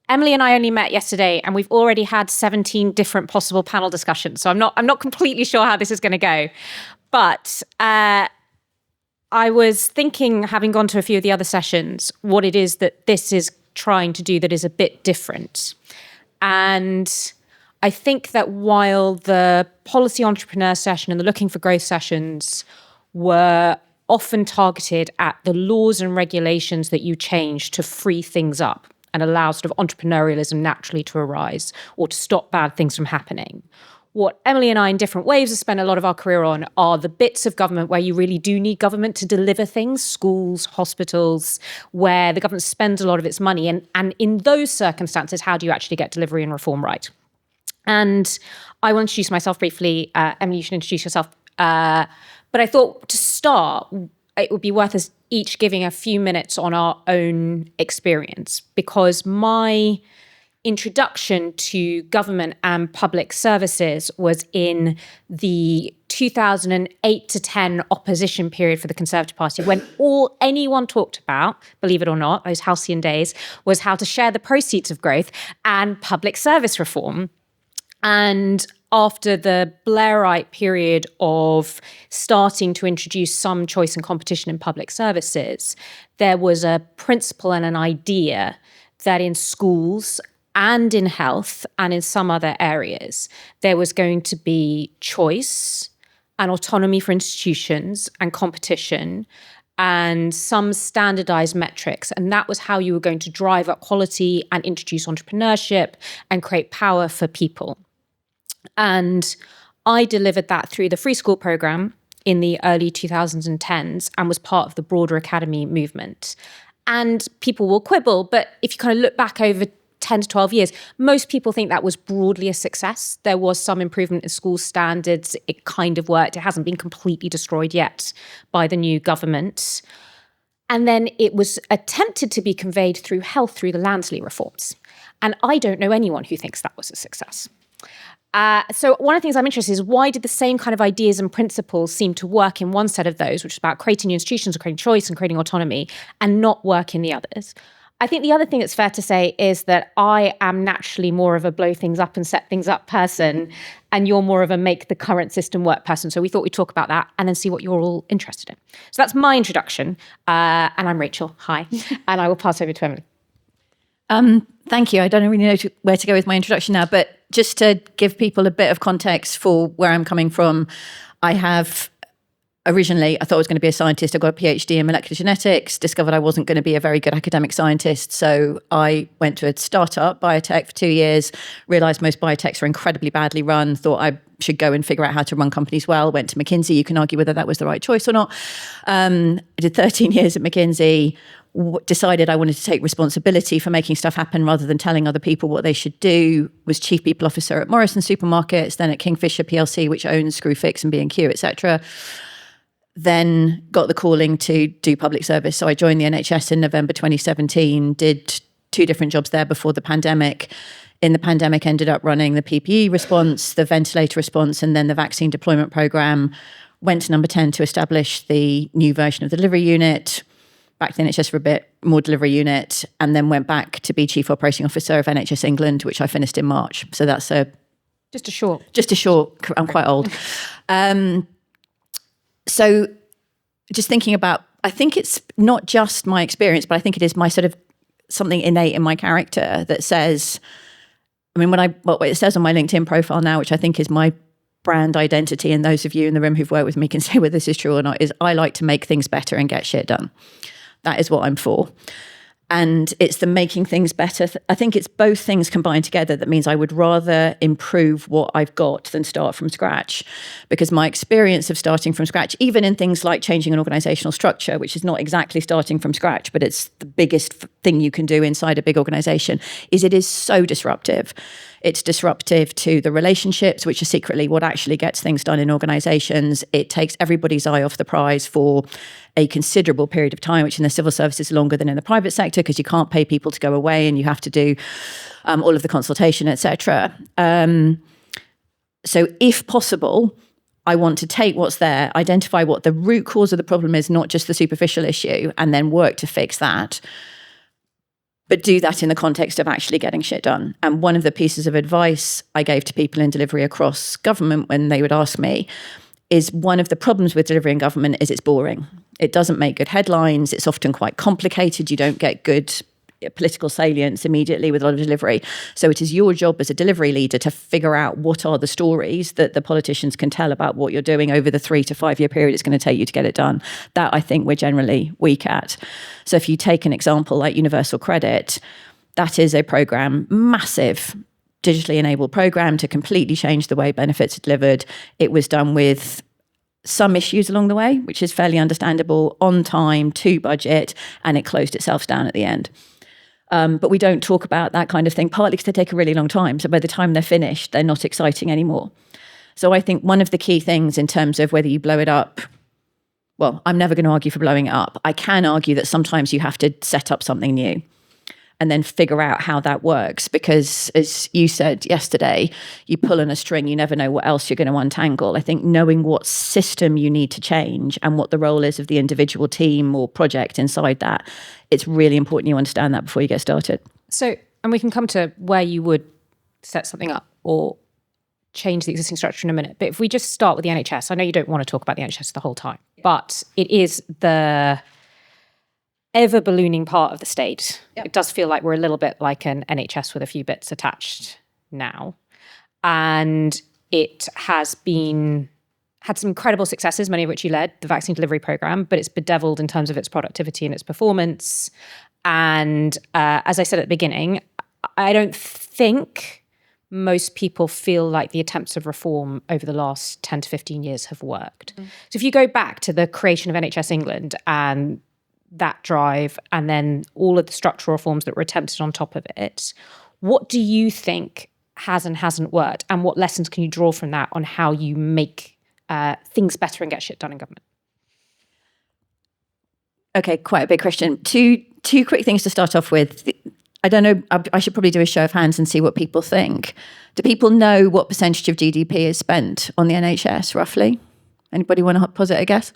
Emily and I only met yesterday, and we've already had 17 different possible panel discussions. So I'm not completely sure how this is going to go. But I was thinking, having gone to a few of the other sessions, what it is that this is trying to do that is a bit different. And I think that while the policy entrepreneur session and the looking for growth sessions were often targeted at the laws and regulations that you change to free things up and allow sort of entrepreneurialism naturally to arise or to stop bad things from happening, what Emily and I in different waves have spent a lot of our career on are the bits of government where you really do need government to deliver things, schools, hospitals, where the government spends a lot of its money. And in those circumstances, how do you actually get delivery and reform right? And I will introduce myself briefly. Emily, you should introduce yourself. But I thought to start, it would be worth us each giving a few minutes on our own experience, because my introduction to government and public services was in the 2008 to 10 opposition period for the Conservative Party, when all anyone talked about, believe it or not, those halcyon days, was how to share the proceeds of growth and public service reform. And after the Blairite period of starting to introduce some choice and competition in public services, there was a principle and an idea that in schools and in health and in some other areas, there was going to be choice and autonomy for institutions and competition and some standardized metrics. And that was how you were going to drive up quality and introduce entrepreneurship and create power for people. And I delivered that through the free school program in the early 2010s and was part of the broader academy movement. And people will quibble, but if you kind of look back over 10 to 12 years, most people think that was broadly a success. There was some improvement in school standards. It kind of worked. It hasn't been completely destroyed yet by the new government. And then it was attempted to be conveyed through health through the Lansley reforms. And I don't know anyone who thinks that was a success. So one of the things I'm interested in is why did the same kind of ideas and principles seem to work in one set of those, which is about creating new institutions and creating choice and creating autonomy, and not work in the others? I think the other thing that's fair to say is that I am naturally more of a blow things up and set things up person, and you're more of a make the current system work person. So we thought we'd talk about that and then see what you're all interested in. So that's my introduction. And I'm Rachel. Hi. And I will pass over to Emily. Thank you. I don't really know where to go with my introduction now, but just to give people a bit of context for where I'm coming from, Originally, I thought I was going to be a scientist. I got a PhD in molecular genetics, discovered I wasn't going to be a very good academic scientist. So I went to a startup, biotech, for 2 years, realized most biotechs are incredibly badly run, thought I should go and figure out how to run companies well, went to McKinsey. You can argue whether that was the right choice or not. I did 13 years at McKinsey, decided I wanted to take responsibility for making stuff happen rather than telling other people what they should do, was chief people officer at Morrison Supermarkets, then at Kingfisher PLC, which owns Screwfix and B&Q, etc. Then got the calling to do public service. So I joined the NHS in November 2017, did 2 different jobs there before the pandemic. In the pandemic, ended up running the PPE response, the ventilator response, and then the vaccine deployment program. Went to number 10 to establish the new version of the delivery unit, back to the NHS for a bit, more delivery unit, and then went back to be chief operating officer of NHS England, which I finished in March. So that's Just a short. I'm quite old. So just thinking about, I think it's not just my experience, but I think it is my sort of something innate in my character that says, what it says on my LinkedIn profile now, which I think is my brand identity, and those of you in the room who've worked with me can say whether this is true or not, is I like to make things better and get shit done. That is what I'm for. And it's the making things better. I think it's both things combined together that means I would rather improve what I've got than start from scratch. Because my experience of starting from scratch, even in things like changing an organizational structure, which is not exactly starting from scratch, but it's the biggest thing you can do inside a big organization, is it is so disruptive. It's disruptive to the relationships, which are secretly what actually gets things done in organizations. It takes everybody's eye off the prize for a considerable period of time, which in the civil service is longer than in the private sector, because you can't pay people to go away and you have to do all of the consultation, etc. So if possible, I want to take what's there, identify what the root cause of the problem is, not just the superficial issue, and then work to fix that. but do that in the context of actually getting shit done. And one of the pieces of advice I gave to people in delivery across government when they would ask me is one of the problems with delivery in government is it's boring. It doesn't make good headlines. It's often quite complicated. You don't get good political salience immediately with a lot of delivery. So it is your job as a delivery leader to figure out what are the stories that the politicians can tell about what you're doing over the 3 to 5 year period it's going to take you to get it done. That I think we're generally weak at. So if you take an example like universal credit, that is a program, massive digitally enabled program to completely change the way benefits are delivered. It was done with some issues along the way, which is fairly understandable, on time, to budget, and it closed itself down at the end. But we don't talk about that kind of thing, partly because they take a really long time. So by the time they're finished, they're not exciting anymore. So I think one of the key things in terms of whether you blow it up, well, I'm never going to argue for blowing it up. I can argue that sometimes you have to set up something new and then figure out how that works. Because as you said yesterday, you pull on a string, you never know what else you're going to untangle. I think knowing what system you need to change and what the role is of the individual team or project inside that, it's really important you understand that before you get started. So, and we can come to where you would set something up or change the existing structure in a minute. But if we just start with the NHS, I know you don't want to talk about the NHS the whole time, but it is the ever ballooning part of the state. Yep. It does feel like we're a little bit like an NHS with a few bits attached now. And it has had some incredible successes, many of which you led, the vaccine delivery program, but it's bedeviled in terms of its productivity and its performance. And as I said at the beginning, I don't think most people feel like the attempts of reform over the last 10 to 15 years have worked. Mm. So if you go back to the creation of NHS England and that drive, and then all of the structural reforms that were attempted on top of it, what do you think has and hasn't worked? And what lessons can you draw from that on how you make things better and get shit done in government? Okay, quite a big question. Two quick things to start off with. I don't know, I should probably do a show of hands and see what people think. Do people know what percentage of GDP is spent on the NHS, roughly? Anybody want to posit a guess?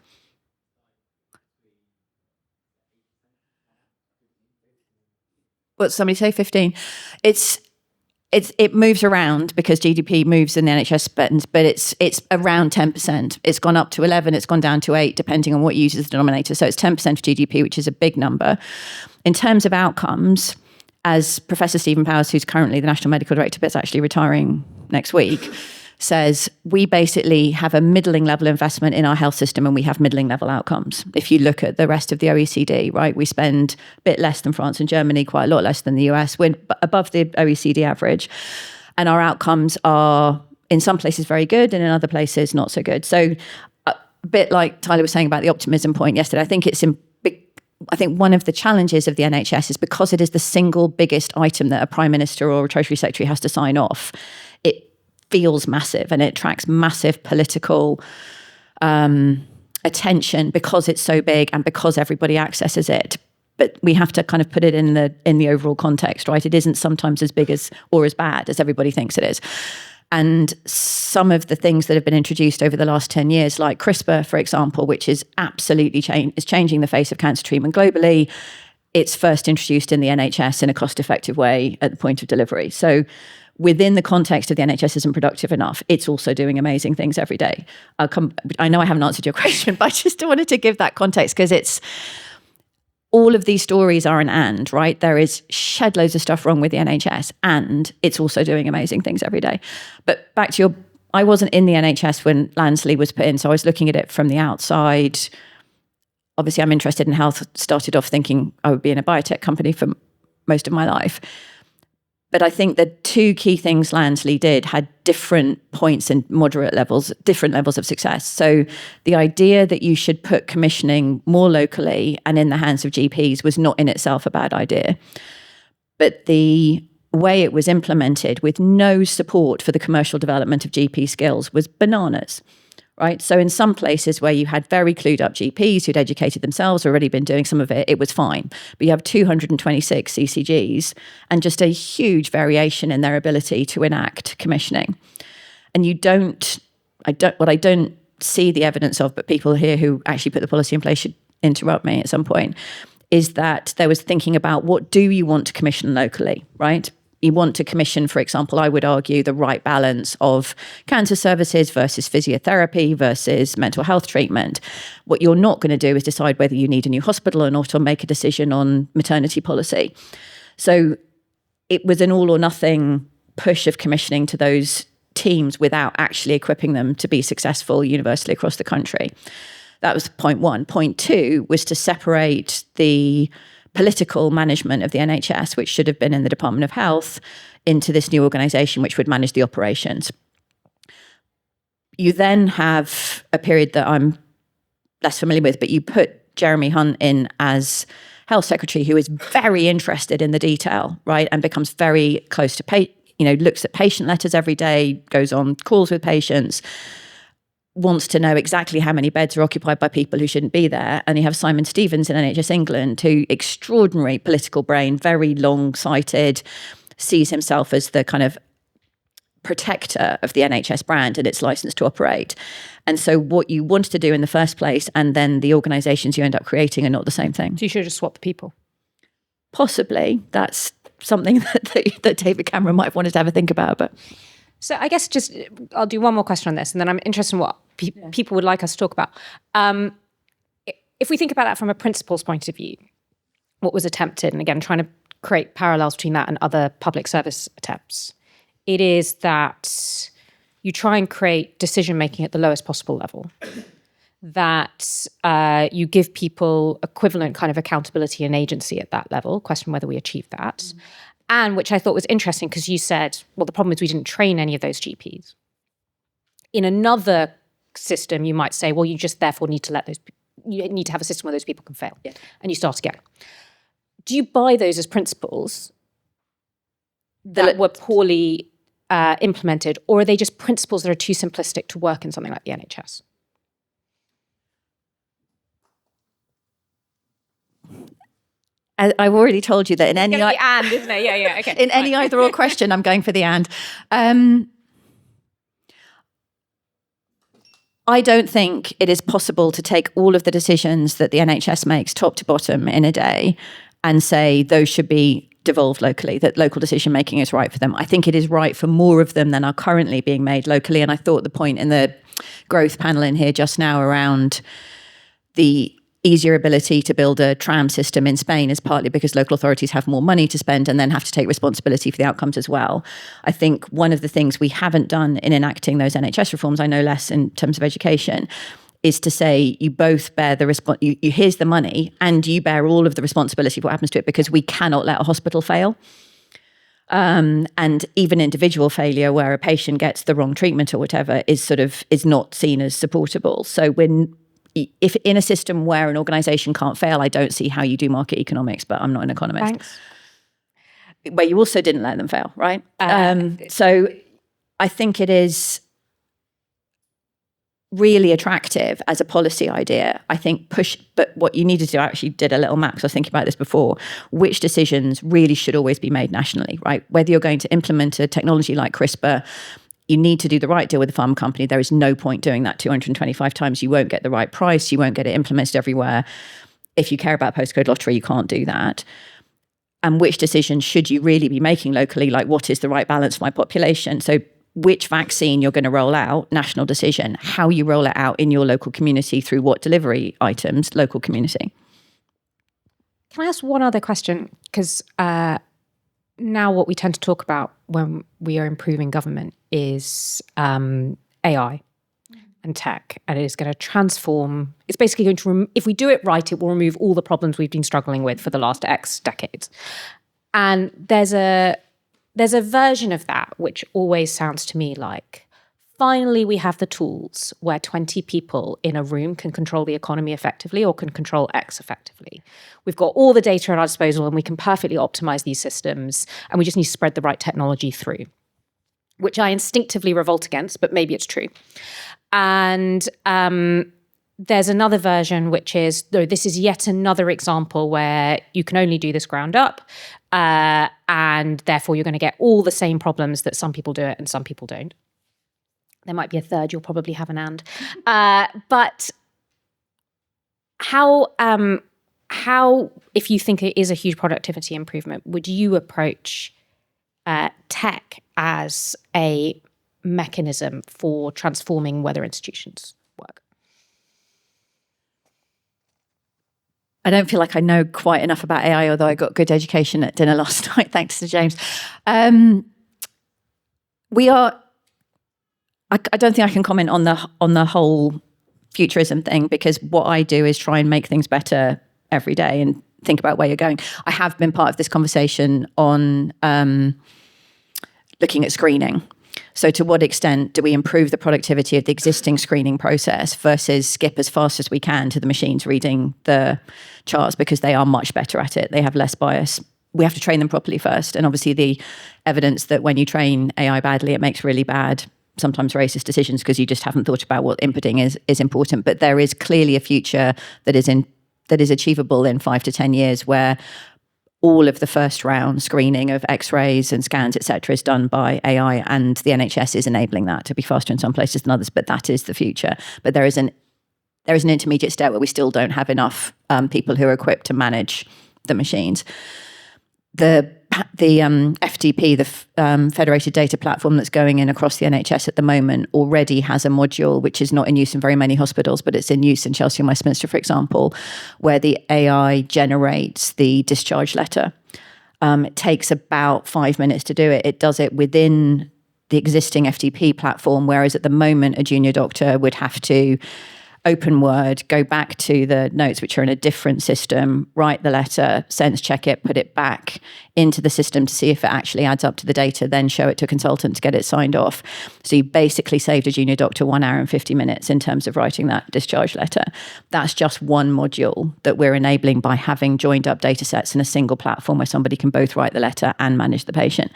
What, somebody say 15? It moves around because GDP moves in the NHS spends, but it's around 10%. It's gone up to 11, it's gone down to 8, depending on what uses the denominator. So it's 10% of GDP, which is a big number. In terms of outcomes, as Professor Stephen Powers, who's currently the National Medical Director, but is actually retiring next week, says we basically have a middling level investment in our health system and we have middling level outcomes. If you look at the rest of the OECD, right, we spend a bit less than France and Germany, quite a lot less than the US. We're above the OECD average. And our outcomes are in some places very good and in other places not so good. So a bit like Tyler was saying about the optimism point yesterday, I think one of the challenges of the NHS is because it is the single biggest item that a Prime Minister or a Treasury Secretary has to sign off, it feels massive and it attracts massive political attention because it's so big and because everybody accesses it. But we have to kind of put it in the overall context, right? It isn't sometimes as big as or as bad as everybody thinks it is. And some of the things that have been introduced over the last 10 years, like CRISPR, for example, which is absolutely changing the face of cancer treatment globally. It's first introduced in the NHS in a cost-effective way at the point of delivery. So within the context of the NHS isn't productive enough, it's also doing amazing things every day. I know I haven't answered your question, but I just wanted to give that context because it's all of these stories are an and, right? There is shed loads of stuff wrong with the NHS and it's also doing amazing things every day. But back to I wasn't in the NHS when Lansley was put in, so I was looking at it from the outside. Obviously, I'm interested in health, started off thinking I would be in a biotech company for most of my life. But I think the two key things Lansley did had different points and moderate levels, different levels of success. So the idea that you should put commissioning more locally and in the hands of GPs was not in itself a bad idea. But the way it was implemented with no support for the commercial development of GP skills was bananas. Right. So in some places where you had very clued up GPs who'd educated themselves, already been doing some of it, it was fine. But you have 226 CCGs and just a huge variation in their ability to enact commissioning. And what I don't see the evidence of, but people here who actually put the policy in place should interrupt me at some point, is that there was thinking about what do you want to commission locally, right? You want to commission, for example, I would argue the right balance of cancer services versus physiotherapy versus mental health treatment. What you're not going to do is decide whether you need a new hospital or not, or make a decision on maternity policy. So it was an all or nothing push of commissioning to those teams without actually equipping them to be successful universally across the country. That was point one. Point two was to separate the political management of the NHS, which should have been in the Department of Health, into this new organisation which would manage the operations. You then have a period that I'm less familiar with, but you put Jeremy Hunt in as Health Secretary, who is very interested in the detail, right, and becomes very close to looks at patient letters every day, goes on calls with patients, wants to know exactly how many beds are occupied by people who shouldn't be there. And you have Simon Stevens in NHS England, who extraordinary political brain, very long-sighted, sees himself as the kind of protector of the NHS brand and its license to operate. And so what you wanted to do in the first place and then the organisations you end up creating are not the same thing. So you should just swap the people. Possibly. That's something that David Cameron might have wanted to have a think about. But so I guess I'll do one more question on this, and then I'm interested in what people would like us to talk about. If we think about that from a principles point of view, what was attempted, and again, trying to create parallels between that and other public service attempts, it is that you try and create decision-making at the lowest possible level, that you give people equivalent kind of accountability and agency at that level, question whether we achieve that. Mm-hmm. And which I thought was interesting because you said, well, the problem is we didn't train any of those GPs. In another system, you might say, well, you just therefore need to you need to have a system where those people can fail. Yeah. And you start again. Do you buy those as principles that were poorly implemented, or are they just principles that are too simplistic to work in something like the NHS? I've already told you that in any and, isn't it? Yeah, okay. In any either or question, I'm going for the and. I don't think it is possible to take all of the decisions that the NHS makes top to bottom in a day and say those should be devolved locally, that local decision making is right for them. I think it is right for more of them than are currently being made locally. And I thought the point in the growth panel in here just now around the easier ability to build a tram system in Spain is partly because local authorities have more money to spend and then have to take responsibility for the outcomes as well. I think one of the things we haven't done in enacting those NHS reforms, I know less in terms of education, is to say you both bear the here's the money and you bear all of the responsibility for what happens to it, because we cannot let a hospital fail. And even individual failure where a patient gets the wrong treatment or whatever is not seen as supportable. So if in a system where an organisation can't fail, I don't see how you do market economics, but I'm not an economist. Thanks. Where you also didn't let them fail, right? So I think it is really attractive as a policy idea. I think but what you needed to do, I actually did a little map because I was thinking about this before, which decisions really should always be made nationally, right? Whether you're going to implement a technology like CRISPR, you need to do the right deal with the pharma company. There is no point doing that 225 times. You won't get the right price. You won't get it implemented everywhere. If you care about postcode lottery, you can't do that. And which decisions should you really be making locally? Like, what is the right balance for my population? So which vaccine you're going to roll out, national decision. How you roll it out in your local community through what delivery items, local community. Can I ask one other question? Because now what we tend to talk about when we are improving government is AI and tech, and it is going to transform. It's basically going to, if we do it right, it will remove all the problems we've been struggling with for the last X decades. And there's a version of that which always sounds to me like, finally we have the tools where 20 people in a room can control the economy effectively or can control X effectively. We've got all the data at our disposal and we can perfectly optimize these systems, and we just need to spread the right technology through, which I instinctively revolt against, but maybe it's true. And there's another version, which is, though, this is yet another example where you can only do this ground up, and therefore you're going to get all the same problems that some people do it and some people don't. There might be a third, you'll probably have an and. But how how, if you think it is a huge productivity improvement, would you approach tech as a mechanism for transforming whether institutions work? I don't feel like I know quite enough about AI, although I got good education at dinner last night, thanks to James. I don't think I can comment on the whole futurism thing, because what I do is try and make things better every day and think about where you're going. I have been part of this conversation on looking at screening. So to what extent do we improve the productivity of the existing screening process versus skip as fast as we can to the machines reading the charts, because they are much better at it. They have less bias. We have to train them properly first. And obviously the evidence that when you train AI badly, it makes really bad, sometimes racist decisions, because you just haven't thought about what inputting is important. But there is clearly a future that is achievable in 5 to 10 years, where all of the first round screening of x-rays and scans, et cetera, is done by AI, and the NHS is enabling that to be faster in some places than others, but that is the future. But there is an intermediate step where we still don't have enough people who are equipped to manage the machines. The FDP, the Federated Data Platform that's going in across the NHS at the moment, already has a module which is not in use in very many hospitals, but it's in use in Chelsea and Westminster, for example, where the AI generates the discharge letter. It takes about 5 minutes to do it. It does it within the existing FDP platform, whereas at the moment a junior doctor would have to open Word, go back to the notes, which are in a different system, write the letter, sense check it, put it back into the system to see if it actually adds up to the data, then show it to a consultant to get it signed off. So you basically saved a junior doctor 1 hour and 50 minutes in terms of writing that discharge letter. That's just one module that we're enabling by having joined up data sets in a single platform where somebody can both write the letter and manage the patient.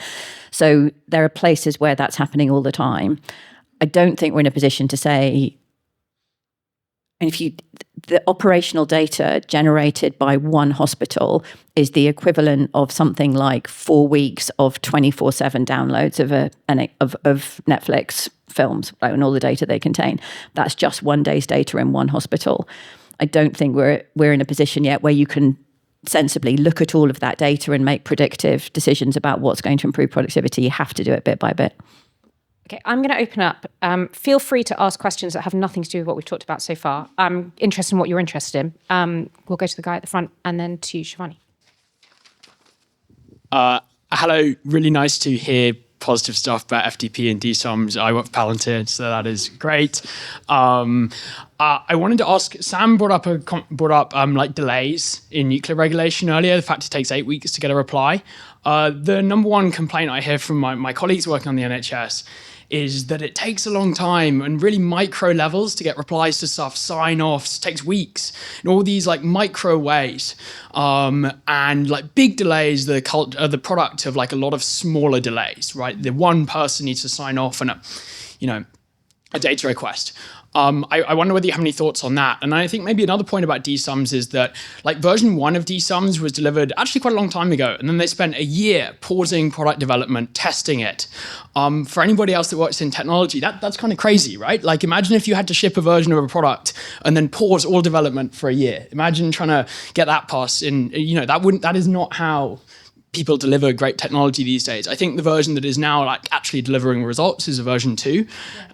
So there are places where that's happening all the time. I don't think we're in a position to say, and the operational data generated by one hospital is the equivalent of something like 4 weeks of 24/7 downloads of Netflix films, right, and all the data they contain. That's just one day's data in one hospital. I don't think we're in a position yet where you can sensibly look at all of that data and make predictive decisions about what's going to improve productivity. You have to do it bit by bit. Okay, I'm going to open up. Feel free to ask questions that have nothing to do with what we've talked about so far. I'm interested in what you're interested in. We'll go to the guy at the front and then to Shivani. Hello, really nice to hear positive stuff about FDP and DSOMs. I work for Palantir, so that is great. I wanted to ask, Sam brought up like delays in nuclear regulation earlier, the fact it takes 8 weeks to get a reply. The number one complaint I hear from my colleagues working on the NHS is that it takes a long time and really micro levels to get replies to stuff, sign-offs, takes weeks, in all these like micro ways. And like big delays, the product of like a lot of smaller delays, right? The one person needs to sign off on a data request. I wonder whether you have any thoughts on that. And I think maybe another point about DSOMs is that like version 1 of DSOMs was delivered actually quite a long time ago. And then they spent a year pausing product development, testing it. For anybody else that works in technology, that's kind of crazy, right? Like imagine if you had to ship a version of a product and then pause all development for a year. Imagine trying to get that passed in, that is not how people deliver great technology these days. I think the version that is now like actually delivering results is a version 2. Yeah.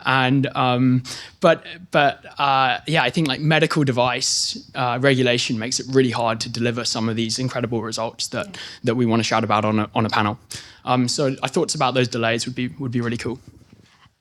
And I think like medical device regulation makes it really hard to deliver some of these incredible results that we want to shout about on a panel. So our thoughts about those delays would be really cool.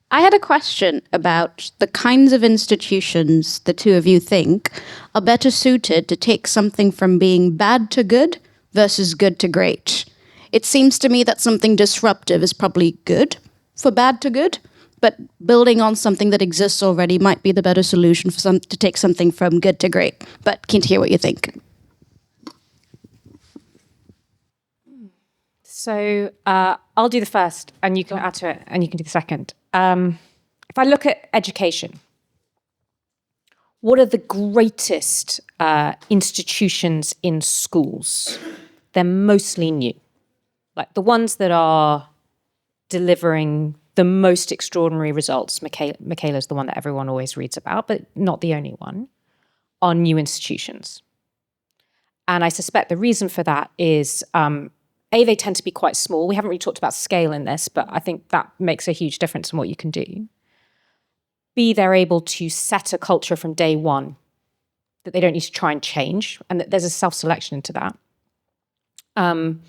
I had a question about the kinds of institutions the two of you think are better suited to take something from being bad to good versus good to great. It seems to me that something disruptive is probably good for bad to good, but building on something that exists already might be the better solution to take something from good to great. But keen to hear what you think. So I'll do the first, and you can add to it, and you can do the second. If I look at education, what are the greatest institutions in schools? They're mostly new. Like the ones that are delivering the most extraordinary results, Michaela's the one that everyone always reads about, but not the only one, are new institutions. And I suspect the reason for that is, A, they tend to be quite small. We haven't really talked about scale in this, but I think that makes a huge difference in what you can do. B, they're able to set a culture from day one that they don't need to try and change, and that there's a self-selection into that. And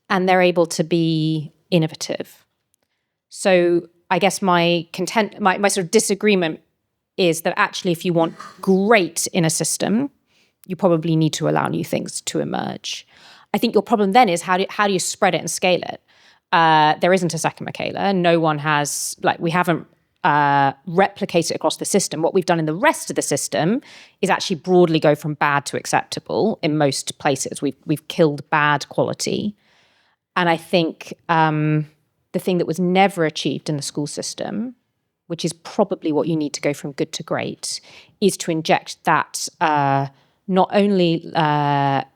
they're able to be innovative. So I guess my sort of disagreement is that actually if you want great in a system, you probably need to allow new things to emerge. I think your problem then is how do you spread it and scale it? There isn't a second Michaela. No one has, we haven't replicated it across the system. What we've done in the rest of the system is actually broadly go from bad to acceptable in most places. We've killed bad quality. And I think the thing that was never achieved in the school system, which is probably what you need to go from good to great, is to inject that not only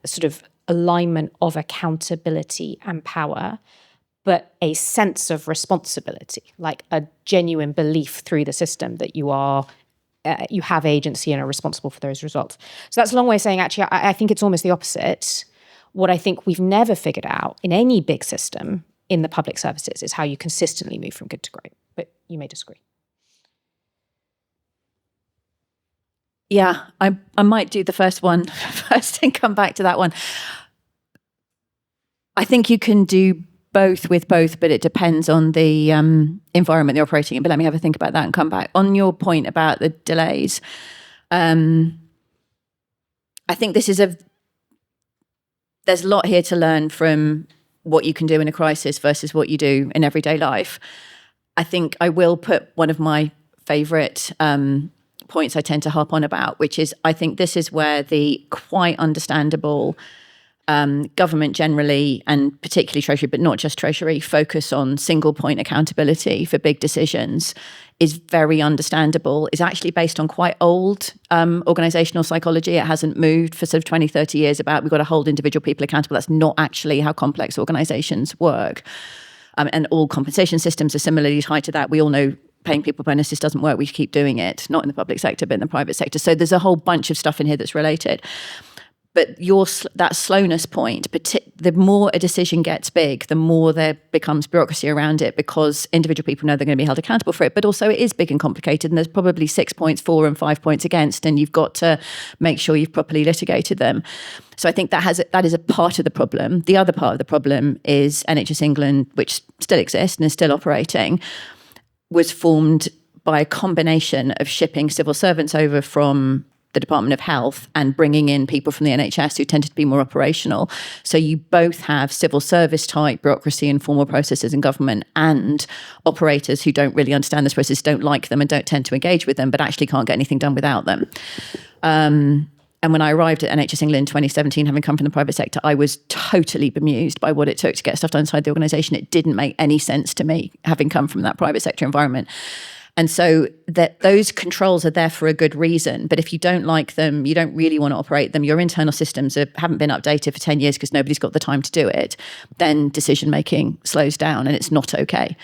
sort of alignment of accountability and power, but a sense of responsibility, like a genuine belief through the system that you have agency and are responsible for those results. So that's a long way of saying, actually, I think it's almost the opposite. What I think we've never figured out in any big system in the public services is how you consistently move from good to great. But you may disagree. Yeah, I might do the first one first and come back to that one. I think you can do both with both, but it depends on the environment they're operating in. But let me have a think about that and come back. On your point about the delays, I think there's a lot here to learn from what you can do in a crisis versus what you do in everyday life. I think I will put one of my favourite points I tend to harp on about, which is I think this is where the quite understandable government generally, and particularly Treasury, but not just Treasury, focus on single point accountability for big decisions is very understandable, is actually based on quite old organizational psychology. It hasn't moved for sort of 20, 30 years about we've got to hold individual people accountable. That's not actually how complex organizations work. And all compensation systems are similarly tied to that. We all know paying people bonuses doesn't work. We keep doing it, not in the public sector, but in the private sector. So there's a whole bunch of stuff in here that's related. But that slowness point, the more a decision gets big, the more there becomes bureaucracy around it because individual people know they're going to be held accountable for it. But also it is big and complicated and there's probably 6 points for and 5 points against, and you've got to make sure you've properly litigated them. So I think that is a part of the problem. The other part of the problem is NHS England, which still exists and is still operating, was formed by a combination of shipping civil servants over from the Department of Health and bringing in people from the NHS who tended to be more operational. So you both have civil service type bureaucracy and formal processes in government and operators who don't really understand this process, don't like them and don't tend to engage with them, but actually can't get anything done without them. And when I arrived at NHS England in 2017, having come from the private sector, I was totally bemused by what it took to get stuff done inside the organisation. It didn't make any sense to me, having come from that private sector environment. And so that those controls are there for a good reason. But if you don't like them, you don't really want to operate them, your internal systems haven't been updated for 10 years because nobody's got the time to do it, then decision-making slows down and it's not okay.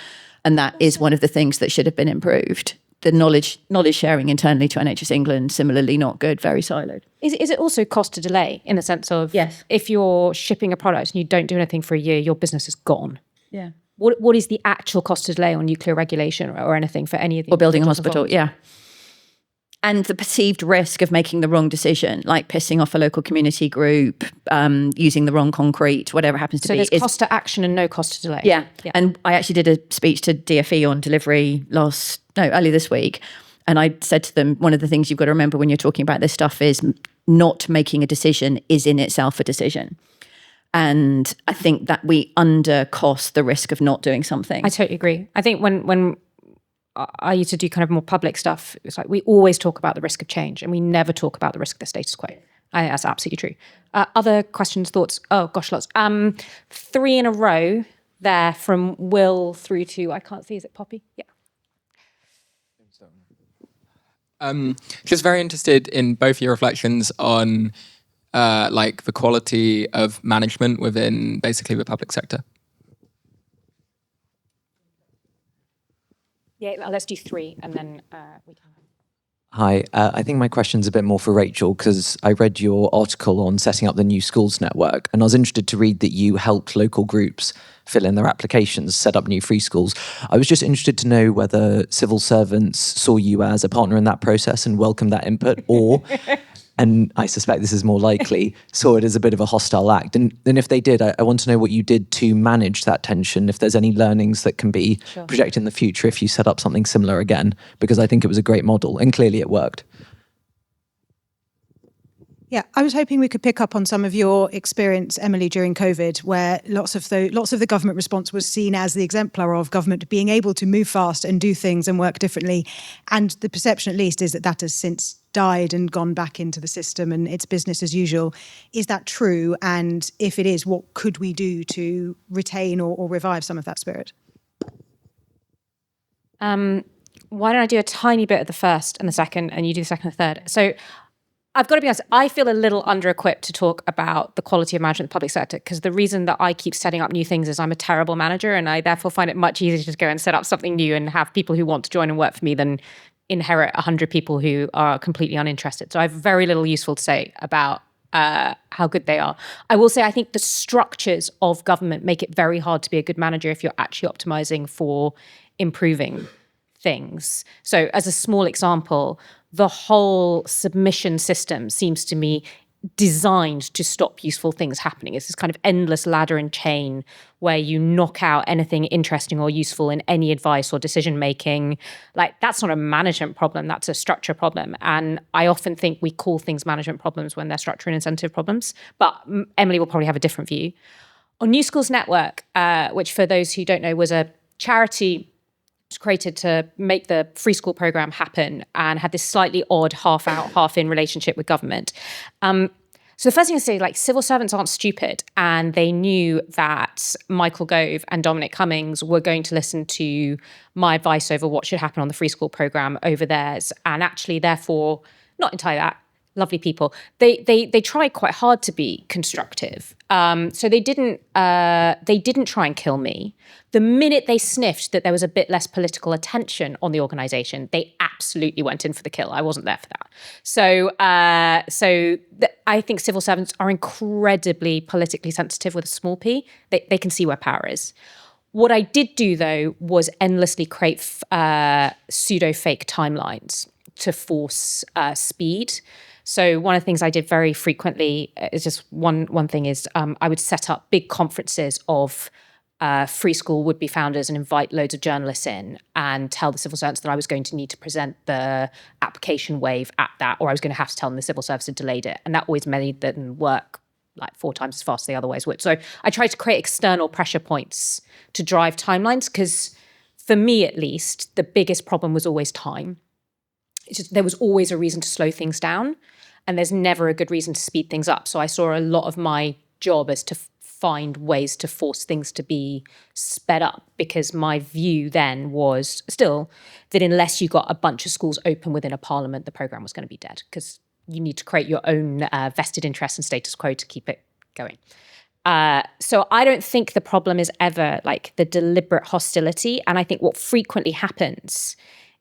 And that is one of the things that should have been improved. The knowledge sharing internally to NHS England, similarly not good, very siloed. Is it also cost to delay in the sense of yes, if you're shipping a product and you don't do anything for a year, your business is gone? Yeah. What is the actual cost to delay on nuclear regulation or anything for any of the... Or building a hospital, yeah. And the perceived risk of making the wrong decision, like pissing off a local community group, using the wrong concrete, whatever happens to be. So there's cost to action and no cost to delay. Yeah. And I actually did a speech to DFE on delivery earlier this week. And I said to them, one of the things you've got to remember when you're talking about this stuff is not making a decision is in itself a decision. And I think that we undercost the risk of not doing something. I totally agree. I think when I used to do kind of more public stuff, it's like we always talk about the risk of change and we never talk about the risk of the status quo. I think that's absolutely true. Other questions, thoughts? Oh, gosh, lots. 3 in a row there from Will through to, I can't see, is it Poppy? Yeah. Just very interested in both your reflections on like the quality of management within basically the public sector. Yeah, let's do 3 and then we can... Hi, I think my question's a bit more for Rachel, because I read your article on setting up the new schools network, and I was interested to read that you helped local groups fill in their applications, set up new free schools. I was just interested to know whether civil servants saw you as a partner in that process and welcomed that input, or, and I suspect this is more likely, saw it as a bit of a hostile act. And if they did, I want to know what you did to manage that tension, if there's any learnings that can be projected in the future if you set up something similar again, because I think it was a great model and clearly it worked. Yeah, I was hoping we could pick up on some of your experience, Emily, during COVID, where lots of the government response was seen as the exemplar of government being able to move fast and do things and work differently. And the perception, at least, is that that has since died and gone back into the system and it's business as usual. Is that true? And if it is, what could we do to retain or revive some of that spirit? Why don't I do a tiny bit of the first and the second, and you do the second and third? So I've got to be honest, I feel a little under-equipped to talk about the quality of management in the public sector, because the reason that I keep setting up new things is I'm a terrible manager, and I therefore find it much easier to just go and set up something new and have people who want to join and work for me than inherit 100 people who are completely uninterested. So I have very little useful to say about how good they are. I will say I think the structures of government make it very hard to be a good manager if you're actually optimizing for improving things. So as a small example, the whole submission system seems to me designed to stop useful things happening. It's this kind of endless ladder and chain where you knock out anything interesting or useful in any advice or decision making. Like, that's not a management problem, that's a structure problem. And I often think we call things management problems when they're structure and incentive problems. But Emily will probably have a different view. On New Schools Network, which for those who don't know was a charity created to make the free school program happen and had this slightly odd half out, half in relationship with government. So the first thing I say, like, civil servants aren't stupid, and they knew that Michael Gove and Dominic Cummings were going to listen to my advice over what should happen on the free school program over theirs, and actually, therefore, not entirely that. Lovely people. They tried quite hard to be constructive. So they didn't try and kill me. The minute they sniffed that there was a bit less political attention on the organisation, they absolutely went in for the kill. I wasn't there for that. So I think civil servants are incredibly politically sensitive with a small p. They can see where power is. What I did do, though, was endlessly create pseudo-fake timelines to force speed. So one of the things I did very frequently is just one thing is I would set up big conferences of free school would-be founders and invite loads of journalists in and tell the civil servants that I was going to need to present the application wave at that, or I was going to have to tell them the civil service had delayed it. And that always made them work like 4 times as fast as they otherwise would. So I tried to create external pressure points to drive timelines, because for me, at least, the biggest problem was always time. It's just, there was always a reason to slow things down, and there's never a good reason to speed things up. So I saw a lot of my job as to find ways to force things to be sped up, because my view then was still that unless you got a bunch of schools open within a parliament, the programme was going to be dead, because you need to create your own vested interests and status quo to keep it going. So I don't think the problem is ever like the deliberate hostility. And I think what frequently happens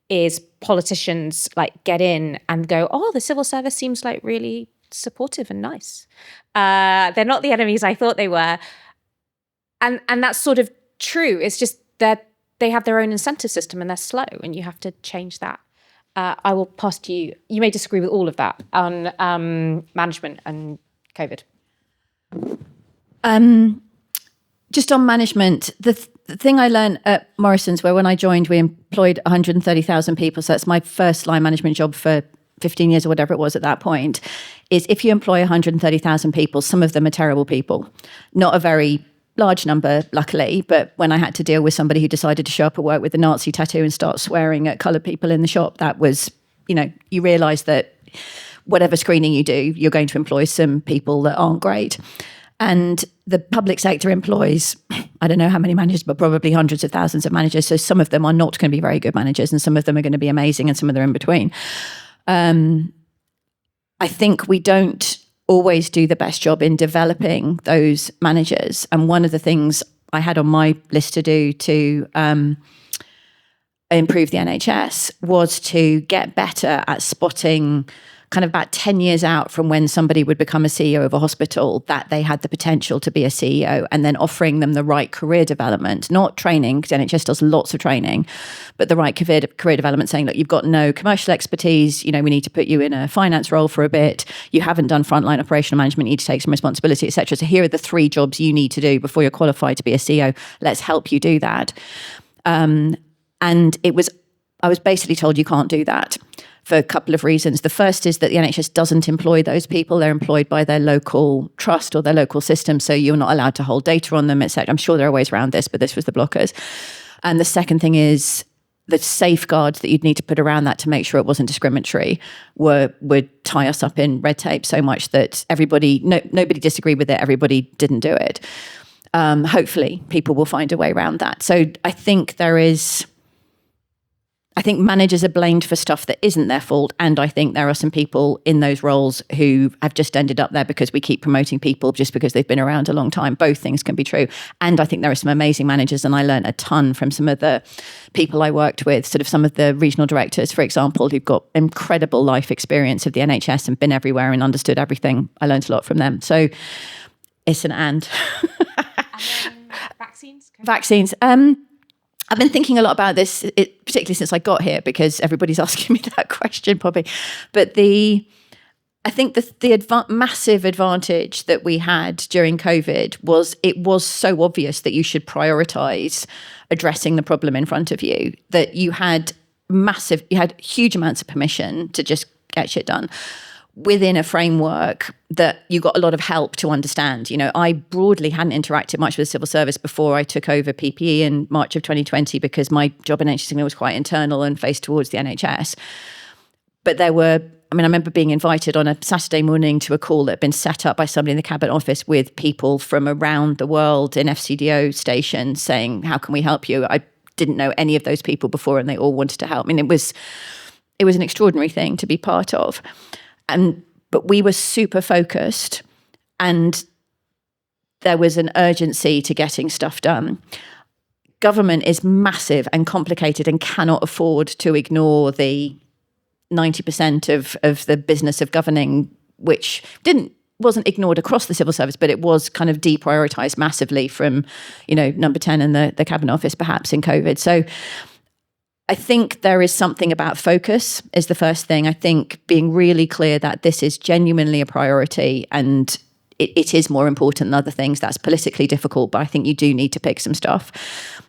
is politicians like get in and go, oh, the civil service seems like really supportive and nice. They're not the enemies I thought they were. And that's sort of true. It's just that they have their own incentive system and they're slow, and you have to change that. I will pass to you. You may disagree with all of that on management and COVID. Just on management, the thing I learned at Morrison's, where when I joined, we employed 130,000 people. So that's my first line management job for 15 years or whatever it was at that point, is if you employ 130,000 people, some of them are terrible people. Not a very large number, luckily, but when I had to deal with somebody who decided to show up at work with a Nazi tattoo and start swearing at coloured people in the shop, that was, you realise that whatever screening you do, you're going to employ some people that aren't great. And the public sector employs, I don't know how many managers, but probably hundreds of thousands of managers. So some of them are not going to be very good managers, and some of them are going to be amazing, and some of them are in between. I think we don't always do the best job in developing those managers. And one of the things I had on my list to do to improve the NHS was to get better at spotting kind of about 10 years out from when somebody would become a CEO of a hospital that they had the potential to be a CEO, and then offering them the right career development, not training, because NHS does lots of training, but the right career development, saying, look, you've got no commercial expertise, we need to put you in a finance role for a bit, you haven't done frontline operational management, you need to take some responsibility, etc. So here are the 3 jobs you need to do before you're qualified to be a CEO. Let's help you do that. And I was basically told you can't do that for a couple of reasons. The first is that the NHS doesn't employ those people. They're employed by their local trust or their local system, so you're not allowed to hold data on them, etc. I'm sure there are ways around this, but this was the blockers. And the second thing is the safeguards that you'd need to put around that to make sure it wasn't discriminatory would tie us up in red tape so much that nobody disagreed with it, everybody didn't do it. Hopefully people will find a way around that. So I think managers are blamed for stuff that isn't their fault. And I think there are some people in those roles who have just ended up there because we keep promoting people just because they've been around a long time. Both things can be true. And I think there are some amazing managers, and I learned a ton from some of the people I worked with, sort of some of the regional directors, for example, who've got incredible life experience of the NHS and been everywhere and understood everything. I learned a lot from them. So it's an and. And then vaccines? Vaccines. I've been thinking a lot about this, particularly since I got here, because everybody's asking me that question probably. But I think the massive advantage that we had during COVID was it was so obvious that you should prioritize addressing the problem in front of you, that you had huge amounts of permission to just get shit done within a framework that you got a lot of help to understand. I broadly hadn't interacted much with the civil service before I took over PPE in March of 2020 because my job in NHS was quite internal and faced towards the NHS. But I remember being invited on a Saturday morning to a call that had been set up by somebody in the Cabinet Office with people from around the world in FCDO stations saying, how can we help you? I didn't know any of those people before and they all wanted to help. It was an extraordinary thing to be part of. But we were super focused and there was an urgency to getting stuff done. Government is massive and complicated and cannot afford to ignore the 90% of the business of governing, which wasn't ignored across the civil service, but it was kind of deprioritized massively from, number 10 in the Cabinet Office, perhaps in COVID. So I think there is something about focus is the first thing. I think being really clear that this is genuinely a priority and it is more important than other things. That's politically difficult, but I think you do need to pick some stuff.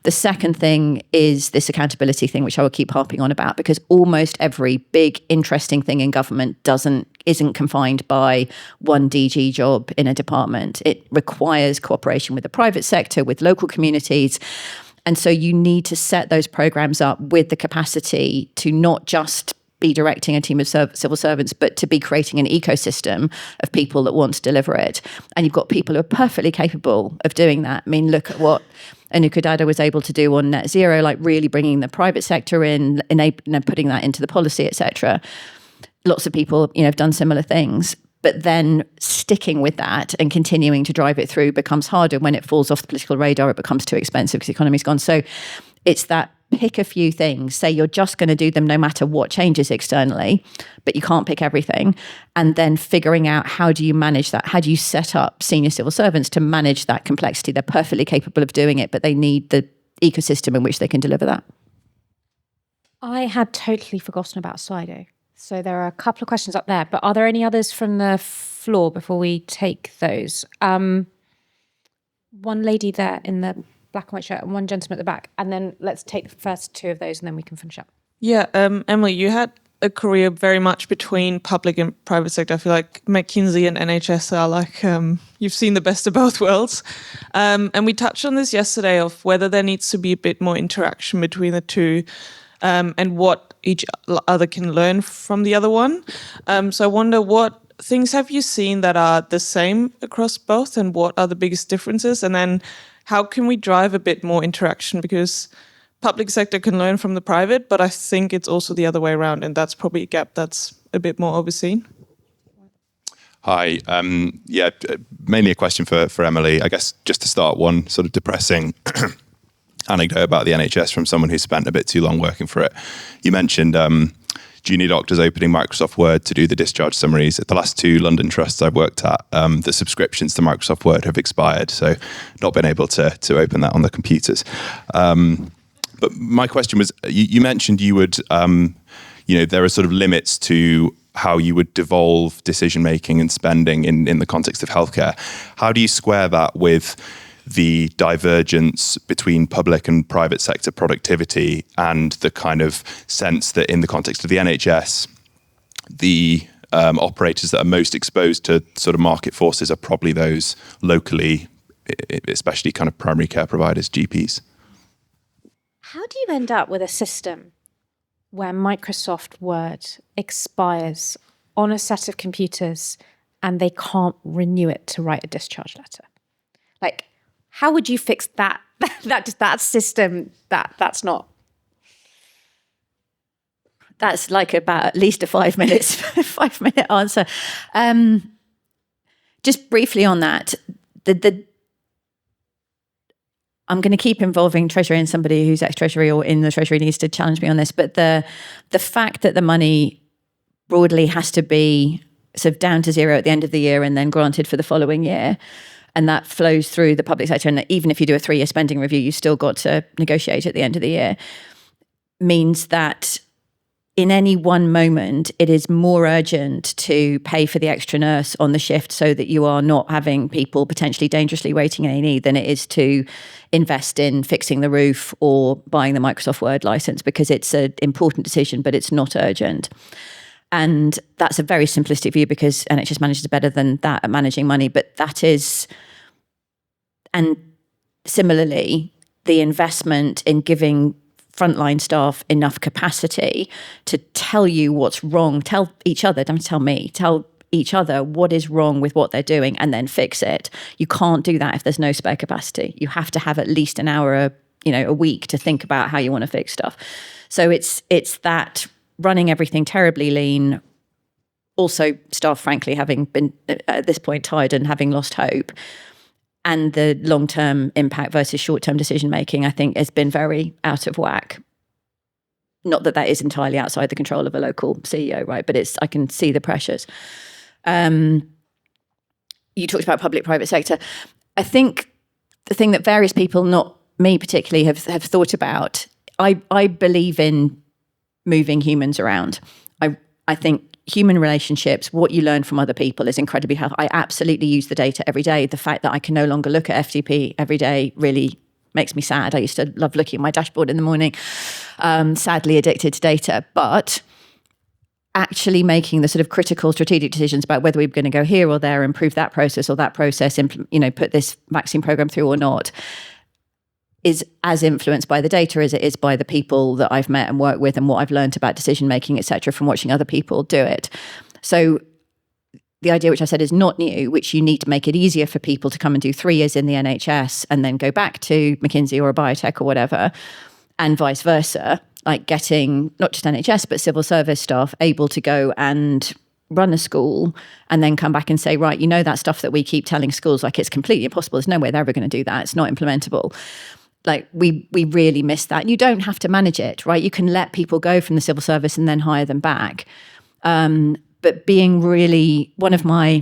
The second thing is this accountability thing, which I will keep harping on about, because almost every big, interesting thing in government isn't confined by one DG job in a department. It requires cooperation with the private sector, with local communities. And so you need to set those programs up with the capacity to not just be directing a team of civil servants, but to be creating an ecosystem of people that want to deliver it. And you've got people who are perfectly capable of doing that. Look at what Anuka Dada was able to do on net zero, like really bringing the private sector in, putting that into the policy, etc. Lots of people, have done similar things. But then sticking with that and continuing to drive it through becomes harder. When it falls off the political radar, it becomes too expensive because the economy's gone. So it's that pick a few things, say you're just going to do them no matter what changes externally, but you can't pick everything. And then figuring out how do you manage that? How do you set up senior civil servants to manage that complexity? They're perfectly capable of doing it, but they need the ecosystem in which they can deliver that. I had totally forgotten about Slido. So there are a couple of questions up there, but are there any others from the floor before we take those? One lady there in the black and white shirt and one gentleman at the back, and then let's take the first 2 of those and then we can finish up. Yeah, Emily, you had a career very much between public and private sector. I feel like McKinsey and NHS are like, you've seen the best of both worlds. And we touched on this yesterday of whether there needs to be a bit more interaction between the two and what each other can learn from the other one. So I wonder, what things have you seen that are the same across both and what are the biggest differences? And then how can we drive a bit more interaction? Because public sector can learn from the private, but I think it's also the other way around, and that's probably a gap that's a bit more overseen. Hi. Mainly a question for Emily. I guess just to start, one sort of depressing anecdote about the NHS from someone who spent a bit too long working for it. You mentioned junior doctors opening Microsoft Word to do the discharge summaries. At the last 2 London trusts I've worked at, the subscriptions to Microsoft Word have expired, so not been able to open that on the computers. But my question was, you mentioned you would, there are sort of limits to how you would devolve decision-making and spending in the context of healthcare. How do you square that with the divergence between public and private sector productivity and the kind of sense that in the context of the NHS, the operators that are most exposed to sort of market forces are probably those locally, especially kind of primary care providers, GPs? How do you end up with a system where Microsoft Word expires on a set of computers and they can't renew it to write a discharge letter? Like, how would you fix that? that system, that's not. That's like about at least a 5 minutes, 5 minute answer. Just briefly on that, I'm going to keep involving Treasury, and somebody who's ex-Treasury or in the Treasury needs to challenge me on this. But the fact that the money broadly has to be sort of down to zero at the end of the year and then granted for the following year, and that flows through the public sector, and even if you do a 3-year spending review, you still got to negotiate at the end of the year, means that in any one moment, it is more urgent to pay for the extra nurse on the shift so that you are not having people potentially dangerously waiting in A&E than it is to invest in fixing the roof or buying the Microsoft Word license, because it's an important decision, but it's not urgent. And that's a very simplistic view because NHS managers are better than that at managing money. But that is, and similarly, the investment in giving frontline staff enough capacity to tell you what's wrong, tell each other, don't tell me, tell each other what is wrong with what they're doing and then fix it. You can't do that if there's no spare capacity. You have to have at least an hour, a week to think about how you want to fix stuff. So it's that running everything terribly lean, also staff, frankly, having been at this point tired and having lost hope, and the long-term impact versus short-term decision-making, I think, has been very out of whack. Not that is entirely outside the control of a local CEO, right? But I can see the pressures. You talked about public-private sector. I think the thing that various people, not me particularly, have thought about, I believe in moving humans around. I think human relationships, what you learn from other people, is incredibly helpful. I absolutely use the data every day. The fact that I can no longer look at FTP every day really makes me sad. I used to love looking at my dashboard in the morning. Sadly addicted to data, but actually making the sort of critical strategic decisions about whether we're going to go here or there, improve that process or that process, put this vaccine program through or not, is as influenced by the data as it is by the people that I've met and worked with and what I've learned about decision making, et cetera, from watching other people do it. So the idea, which I said is not new, which you need to make it easier for people to come and do 3 years in the NHS and then go back to McKinsey or a biotech or whatever, and vice versa, like getting not just NHS but civil service staff able to go and run a school and then come back and say, right, that stuff that we keep telling schools, like, it's completely impossible. There's no way they're ever going to do that. It's not implementable. Like, we really miss that. And you don't have to manage it, right? You can let people go from the civil service and then hire them back. But being really I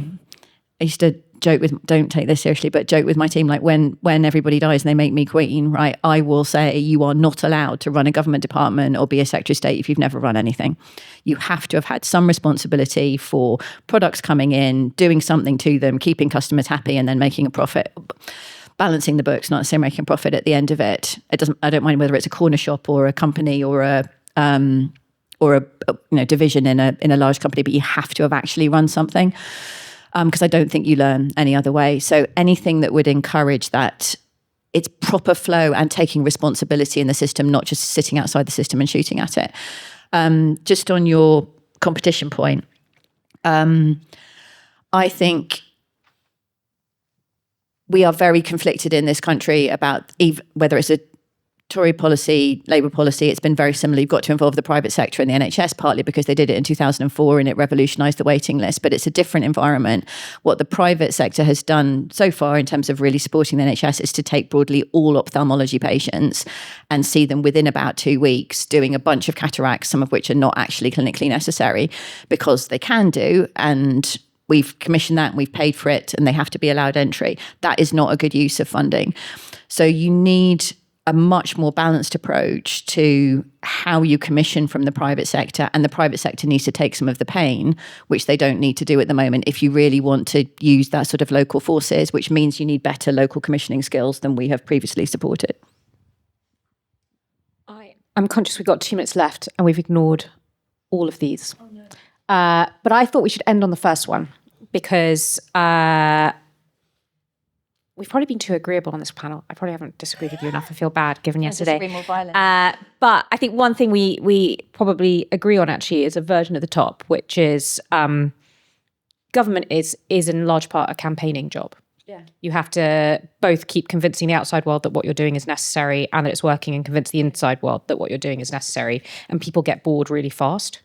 used to joke with, don't take this seriously, but joke with my team, like when everybody dies and they make me queen, right? I will say, you are not allowed to run a government department or be a Secretary of State if you've never run anything. You have to have had some responsibility for products coming in, doing something to them, keeping customers happy, and then making a profit. Balancing the books, not necessarily making a profit at the end of it. I don't mind whether it's a corner shop or a company or a division in a large company, but you have to have actually run something, because I don't think you learn any other way. So anything that would encourage that it's proper flow and taking responsibility in the system, not just sitting outside the system and shooting at it. Just on your competition point, I think we are very conflicted in this country about whether it's a Tory policy, Labour policy, it's been very similar. You've got to involve the private sector and the NHS, partly because they did it in 2004 and it revolutionised the waiting list, but it's a different environment. What the private sector has done so far in terms of really supporting the NHS is to take broadly all ophthalmology patients and see them within about 2 weeks doing a bunch of cataracts, some of which are not actually clinically necessary, because they can do, and we've commissioned that and we've paid for it and they have to be allowed entry. That is not a good use of funding. So you need a much more balanced approach to how you commission from the private sector, and the private sector needs to take some of the pain, which they don't need to do at the moment, if you really want to use that sort of local forces, which means you need better local commissioning skills than we have previously supported. I'm conscious we've got 2 minutes left and we've ignored all of these. Oh, no. But I thought we should end on the first one because we've probably been too agreeable on this panel. I probably haven't disagreed with you enough. I feel bad given yesterday. Disagree more violently. But I think one thing we probably agree on actually is a version of the top, which is government is in large part a campaigning job. Yeah. You have to both keep convincing the outside world that what you're doing is necessary and that it's working, and convince the inside world that what you're doing is necessary. And people get bored really fast.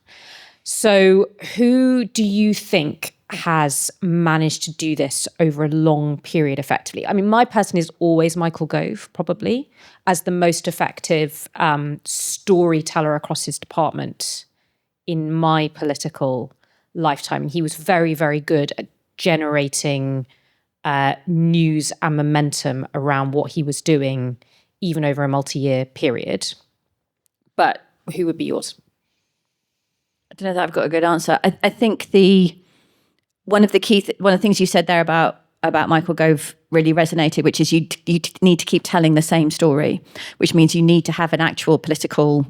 So who do you think has managed to do this over a long period effectively? I mean, my person is always Michael Gove, probably, as the most effective storyteller across his department in my political lifetime. And he was very, very good at generating news and momentum around what he was doing, even over a multi-year period. But who would be yours? I don't know that I've got a good answer. I think one of the things you said there about Michael Gove really resonated, which is you need to keep telling the same story, which means you need to have an actual political.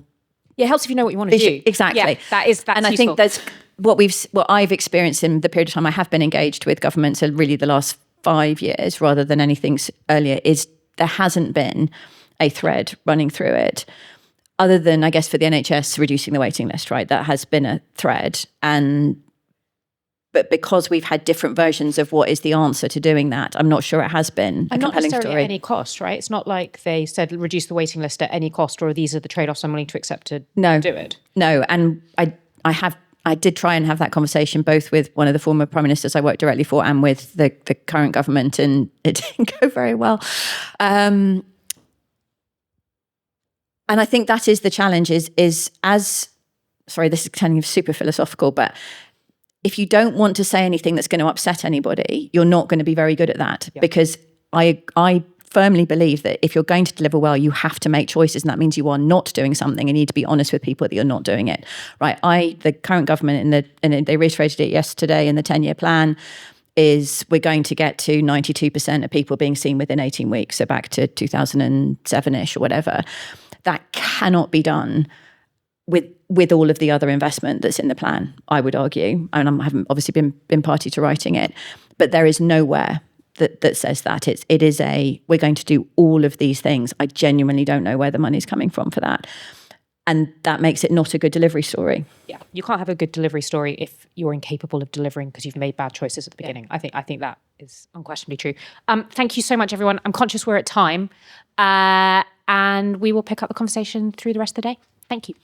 Yeah, it helps if you know what you want to do. Exactly. Yeah, that's and I useful. think that's what I've experienced in the period of time I have been engaged with government, so really the last 5 years rather than anything earlier, is there hasn't been a thread running through it. Other than, I guess, for the NHS reducing the waiting list, right? That has been a thread. But because we've had different versions of what is the answer to doing that, I'm not sure it has been a compelling not necessarily story. at any cost, right? It's not like they said reduce the waiting list at any cost, or these are the trade-offs I'm willing to accept to do it. No, and I did try and have that conversation both with one of the former prime ministers I worked directly for and with the current government, and it didn't go very well. And I think that is the challenge sorry, this is turning super philosophical, but if you don't want to say anything that's going to upset anybody, you're not going to be very good at that. Yeah. Because I firmly believe that if you're going to deliver well, you have to make choices, and that means you are not doing something and you need to be honest with people that you're not doing it. Right? The current government, and they reiterated it yesterday in the 10-year plan, is we're going to get to 92% of people being seen within 18 weeks, so back to 2007-ish or whatever. That cannot be done with all of the other investment that's in the plan, I would argue. And I haven't obviously been party to writing it, but there is nowhere that says that. It is we're going to do all of these things. I genuinely don't know where the money's coming from for that. And that makes it not a good delivery story. Yeah, you can't have a good delivery story if you're incapable of delivering because you've made bad choices at the beginning. Yeah. I think that is unquestionably true. Thank you so much, everyone. I'm conscious we're at time, and we will pick up the conversation through the rest of the day. Thank you.